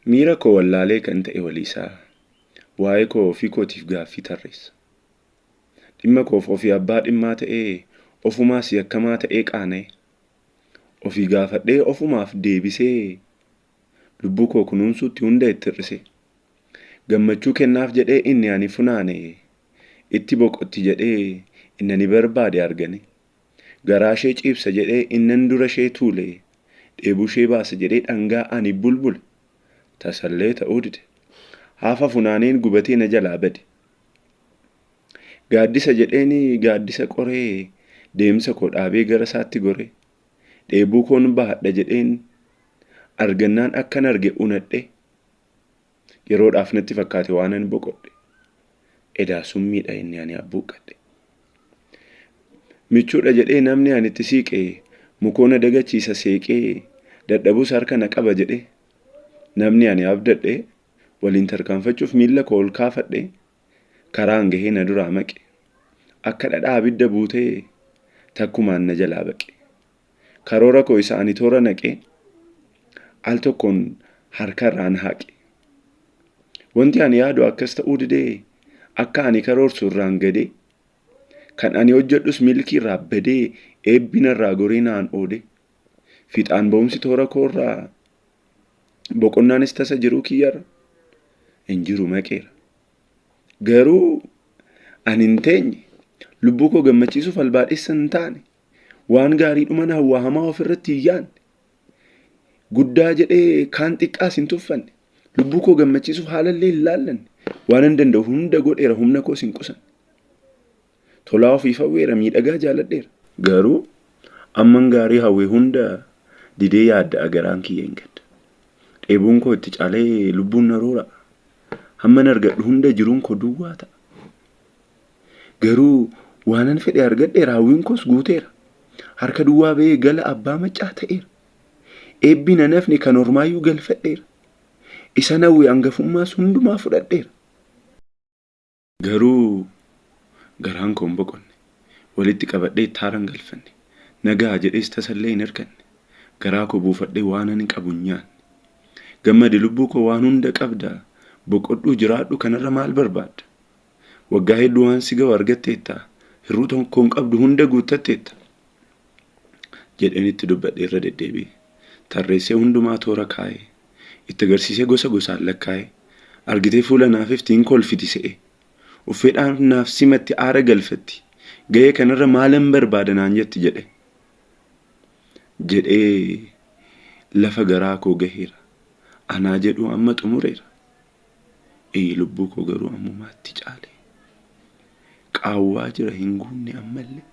Miira koo wallaalee kan ta'e waliisaa waa'ee koo ofii kootiif gaaffii tarreessa. Dhimma koof ofii abbaa dhimmaa ta'ee ofumaas yakkamaa ta'ee qaana'e. Ofii gaafadhee ofumaaf deebisee lubbuu koo kunuunsuutti hunda itti hir'ise. Gammachuu kennaaf jedhee inni ani funaane itti boqotti jedhee inni ani barbaade argane. Garaa ishee ciibsa jedhee innan dura ishee tuule. Dheebuu ishee baasa jedhee dhangaa ani bulbule. Tasallee ta'uu dide. Haafa funaaneen gubatee na jalaa bade. Gaaddisa jedheeni gaaddisa qoree deemsa koo dhaabee gara isaatti gore. Dheebuu koon baadha jedheen argannaan akkan arge unadhe. Yeroodhaaf natti fakkaate waanan boqodhe. Edaa summiidha inni ani abbuuqqadhe. Michuudha jedhee namni ani itti siiqee mukoona dagachiisa seeqee dadhabuus harka na qaba jedhe. Namni ani abdadhe waliin tarkaanfachuuf miilla koo ol kaafadhe karaan gahee na duraa maqe. Akka dhadhaa abidda buutee takkumaan na jalaa baqe. Karoora koo isa ani toora naqe al tokkoon harkarraan haqe. Wanti ani yaadu akkas ta'uu didee akka ani karoorsu irraan gadee kan ani hojjedhus milkii irraa badee eebbina irraa gorii naan oode. Fiixaan ba'umsi toora koorraa boqonnaanis tasa jiruu kiyyarra hin jiru maqeera. Garuu ani hin teenye lubbuu koo gammachiisuuf albaadhessa hin taane waan gaarii dhuman hawwaa hamaa ofirratti hin yaanne guddaa jedhee kaan xiqqaas hin tuffanne lubbuu koo gammachiisuuf haalallee hin laallanne waan hin danda'u hunda godheera humna koos hin qusanne. Tolaa ofii fawweera miidhagaa jaaladheera. Garuu amman gaarii hawwee hunda didee yaadda agaraan kiyya hin gadda. Dheebuun koo itti caalee lubbuun na roora. Hamman argadhu hunda jiruun koo duwwaa ta'a. Garuu waanan fedhe argadheera hawwiin koos guuteera. Harka duwwaa ba'ee gala abbaa maccaa ta'eera. Eebbi na nafni kan ormaayyuu galfadheera. Isa nawwee hangafummaas hundumaa fudhadheera. Garuu garaan koo hin boqonne. Walitti qabadhee itti haaraan galfanne. Nagaa jedhees tasallee hin hirkanne. Garaa koo buufadhee waan ani qabu hin nyaanne. Gammadi lubbuu koo waan hunda qabda. Boqodhuu jiraadhu kanarra maal barbaadda? Waggaa hedduu waan si ga'u argatteetta. Hirruu tokko hin qabdu hunda guuttatteetta. Jedheen itti dubbadhee irra deddeebi'e. Tarreessee hundumaa toora kaa'ee. Itti agarsiisee gosa gosaan lakkaa'ee. Argitee fuula naaf iftiin kolfiti se'e. Uffeedhaan naaf simatti aara galfatti. Ga'ee kanarra maalan barbaada naan jetti jedhe. Jedhee lafa garaa koo gaheera. Anaa jedhu amma xumureera. Lubbuu koo garuu ammumaatti caale. Qaawwaa jira hin guunne ammallee.